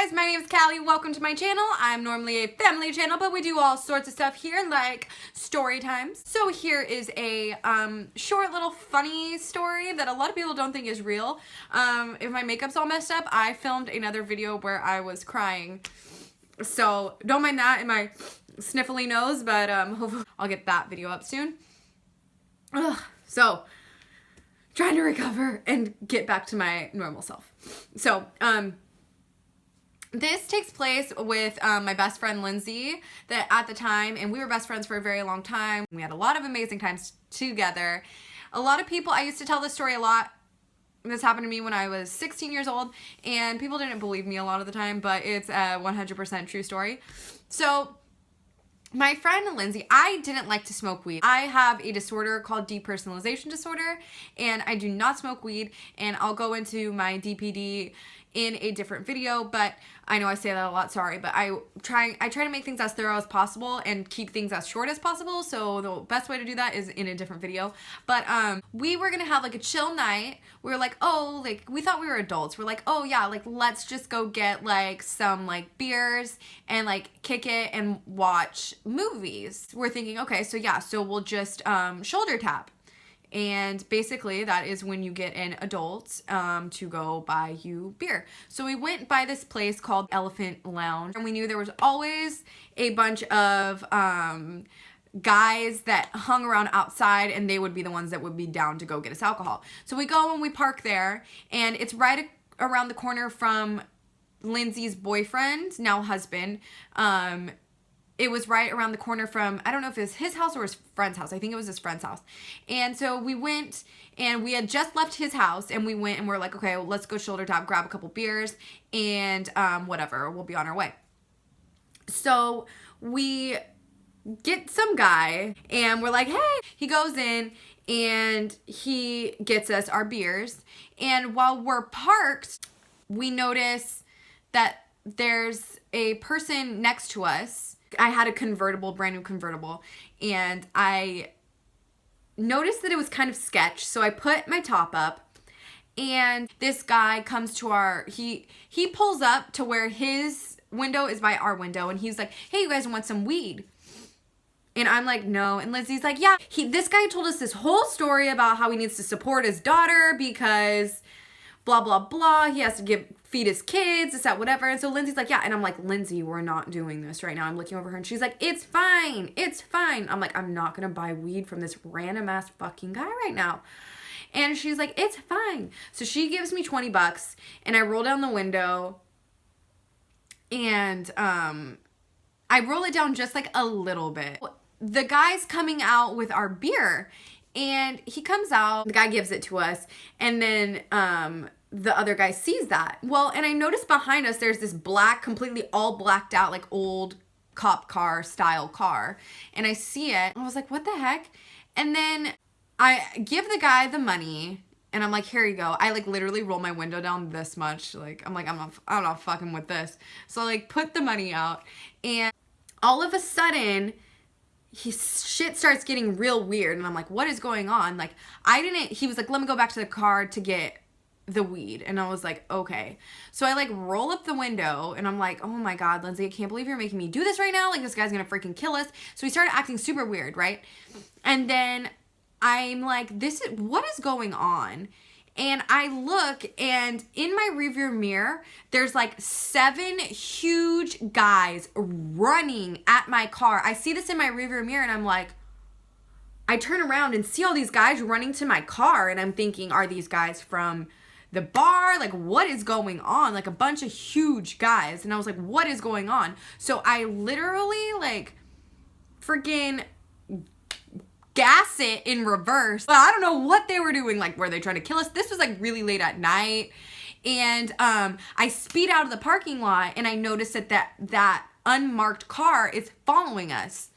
guys, my name is Callie. Welcome to my channel. I'm normally a family channel, but we do all sorts of stuff here like story times. So here is a short little funny story that a lot of people don't think is real. If my makeup's all messed up, I filmed another video where I was crying. So don't mind that in my sniffly nose, but hopefully I'll get that video up soon. So trying to recover and get back to my normal self. So, this takes place with my best friend Lindsay, that at the time, and we were best friends for a very long time. We had a lot of amazing times together. A lot of people, I used to tell this story a lot. This happened to me when I was 16 years old, and people didn't believe me a lot of the time, but it's a 100% true story. So, my friend Lindsay, I didn't like to smoke weed. I have a disorder called depersonalization disorder, and I do not smoke weed, and I'll go into my DPD in a different video, but I know I say that a lot, sorry, but I try to make things as thorough as possible and keep things as short as possible, so the best way to do that is in a different video. But we were gonna have like a chill night. We were like, oh, like we thought we were adults. We're like, oh yeah, like let's just go get like some like beers and like kick it and watch movies. We're thinking, okay, so yeah, so we'll just shoulder tap. And basically that is when you get an adult to go buy you beer. So we went by this place called Elephant Lounge, and we knew there was always a bunch of guys that hung around outside, and they would be the ones that would be down to go get us alcohol. So we go and we park there, and it's right around the corner from Lindsay's boyfriend, now husband. It was right around the corner from, I don't know if it was his house or his friend's house. I think it was his friend's house. And so we went, and we had just left his house, and we went and we're like, okay, well, let's go shoulder tap, grab a couple beers, and whatever, we'll be on our way. So we get some guy, and we're like, hey, he goes in, and he gets us our beers. And while we're parked, we notice that there's a person next to us. I had a convertible, brand new convertible, and I noticed that it was kind of sketch, so I put my top up, and this guy comes to he pulls up to where his window is by our window, and he's like, hey, you guys want some weed? And I'm like, no. And Lindsay's like, yeah. This guy told us this whole story about how he needs to support his daughter because blah, blah, blah. He has to feed his kids, this, that, whatever. And so Lindsay's like, yeah. And I'm like, Lindsay, we're not doing this right now. I'm looking over her, and she's like, it's fine. It's fine. I'm like, I'm not going to buy weed from this random ass fucking guy right now. And she's like, it's fine. So she gives me 20 bucks, and I roll down the window, and I roll it down just like a little bit. The guy's coming out with our beer, and he comes out, the guy gives it to us, and then the other guy sees that. Well, and I noticed behind us there's this black, completely all blacked out, like old cop car style car. And I see it. I was like, what the heck? And then I give the guy the money, and I'm like, here you go. I like literally roll my window down this much. Like, I'm like, I'm not fucking with this. So I like put the money out, and all of a sudden, shit starts getting real weird. And I'm like, what is going on? Like, he was like, let me go back to the car to get the weed. And I was like, okay. So I like roll up the window, and I'm like, oh my God, Lindsay, I can't believe you're making me do this right now. Like, this guy's gonna freaking kill us. So he started acting super weird, right? And then I'm like, what is going on? And I look, and in my rearview mirror, there's like 7 huge guys running at my car. I see this in my rearview mirror, and I'm like, I turn around and see all these guys running to my car, and I'm thinking, are these guys from the bar? Like, what is going on? Like, a bunch of huge guys. And I was like, what is going on? So I literally like freaking gas it in reverse. I don't know what they were doing. Like, were they trying to kill us? This was like really late at night. And I speed out of the parking lot, and I noticed that unmarked car is following us.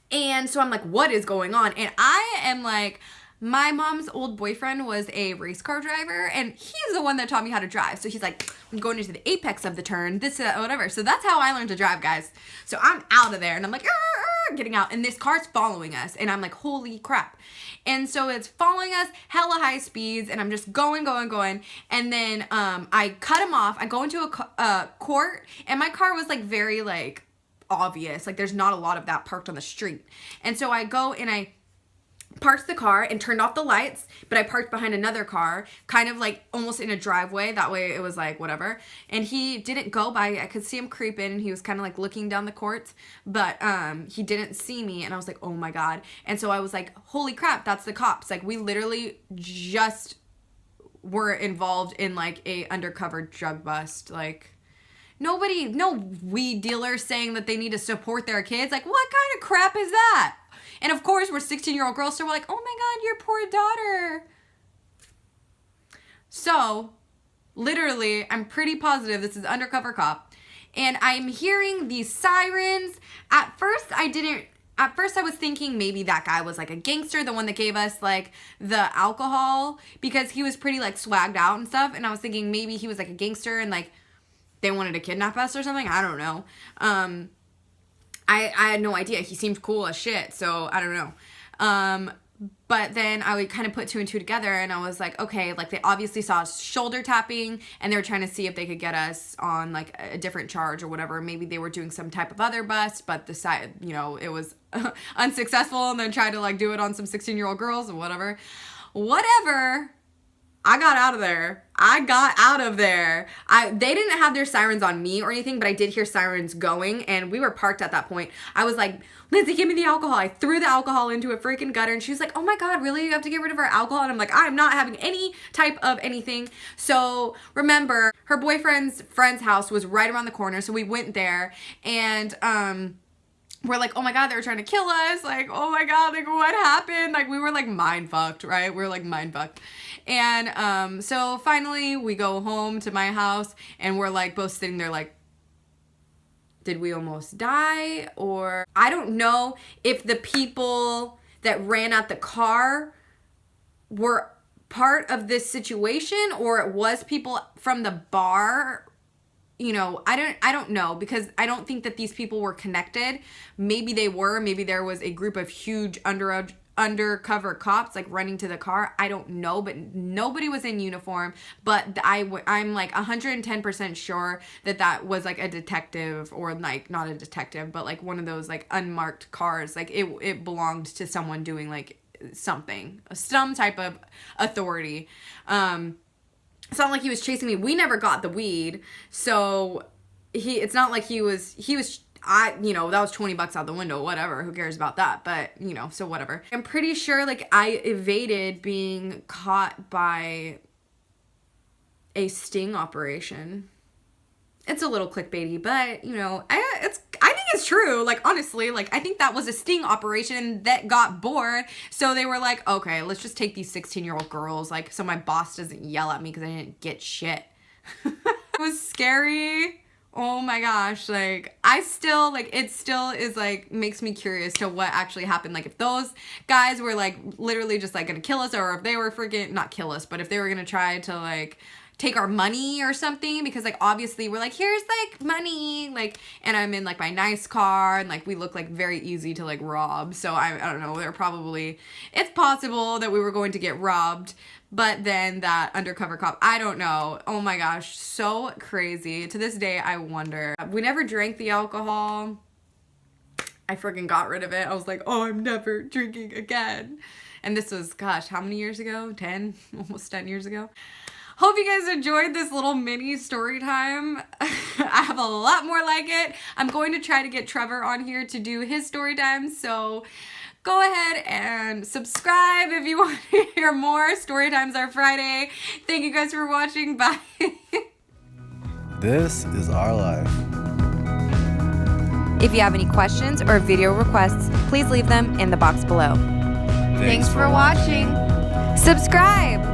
And so I'm like, what is going on? And I am like, my mom's old boyfriend was a race car driver, and he's the one that taught me how to drive. So he's like, I'm going into the apex of the turn, this, whatever. So that's how I learned to drive, guys. So I'm out of there, and I'm like, we're getting out. And this car's following us. And I'm like, holy crap. And so it's following us, hella high speeds. And I'm just going. And then I cut him off. I go into a court. And my car was like very like obvious. Like there's not a lot of that parked on the street. And so I go and I parked the car and turned off the lights, but I parked behind another car, kind of like almost in a driveway. That way it was like whatever. And he didn't go by. I could see him creeping. He was kind of like looking down the courts, but he didn't see me. And I was like, oh my God. And so I was like, holy crap, that's the cops. Like we literally just were involved in like a undercover drug bust. Like no weed dealer saying that they need to support their kids. Like what kind of crap is that? And of course, we're 16-year-old girls, so we're like, oh my God, your poor daughter. So, literally, I'm pretty positive this is undercover cop. And I'm hearing these sirens. At first, I was thinking maybe that guy was like a gangster, the one that gave us like the alcohol, because he was pretty like swagged out and stuff. And I was thinking maybe he was like a gangster and like they wanted to kidnap us or something. I don't know. I had no idea. He seemed cool as shit, so I don't know. But then I would kind of put two and two together, and I was like, okay, like they obviously saw us shoulder tapping, and they were trying to see if they could get us on like a different charge or whatever. Maybe they were doing some type of other bust, but decided, you know, it was unsuccessful, and then tried to like do it on some 16-year-old girls or whatever. Whatever. I got out of there. They didn't have their sirens on me or anything, but I did hear sirens going, and we were parked at that point. I was like, Lindsay, give me the alcohol. I threw the alcohol into a freaking gutter, and she was like, oh my God, really? You have to get rid of our alcohol? And I'm like, I'm not having any type of anything. So remember, her boyfriend's friend's house was right around the corner, so we went there, and we're like, oh my God, they were trying to kill us. Like, oh my God, like what happened? Like we were like mind fucked, right? We were like mind fucked. And so finally we go home to my house and we're like both sitting there like, did we almost die? Or I don't know if the people that ran out the car were part of this situation or it was people from the bar. You know, I don't know, because I don't think that these people were connected. Maybe they were. Maybe there was a group of huge undercover cops like running to the car. I don't know, but nobody was in uniform. But I'm like 110% sure that was like a detective, or like not a detective, but like one of those like unmarked cars. Like it belonged to someone doing like something, some type of authority. It's not like he was chasing me. We never got the weed. So it's not like he was, you know, that was $20 out the window, whatever. Who cares about that? But, you know, so whatever. I'm pretty sure like I evaded being caught by a sting operation. It's a little clickbaity, but you know, I think it's true. Like honestly, like I think that was a sting operation that got bored. So they were like, okay, let's just take these 16-year-old girls, like so my boss doesn't yell at me because I didn't get shit. It was scary. Oh my gosh, like it still is like makes me curious to what actually happened. Like if those guys were like literally just like gonna kill us, or if they were freaking not kill us, but if they were gonna try to like take our money or something, because like obviously we're like, here's like money, like, and I'm in like my nice car and like we look like very easy to like rob. So I don't know, it's possible that we were going to get robbed, but then that undercover cop, I don't know. Oh my gosh, so crazy. To this day, I wonder. We never drank the alcohol. I freaking got rid of it. I was like, oh, I'm never drinking again. And this was, gosh, how many years ago? 10, almost 10 years ago. Hope you guys enjoyed this little mini story time. I have a lot more like it. I'm going to try to get Trevor on here to do his story time, so go ahead and subscribe if you want to hear more. Story times are Friday. Thank you guys for watching. Bye. This is our life. If you have any questions or video requests, please leave them in the box below. Thanks for watching. Subscribe!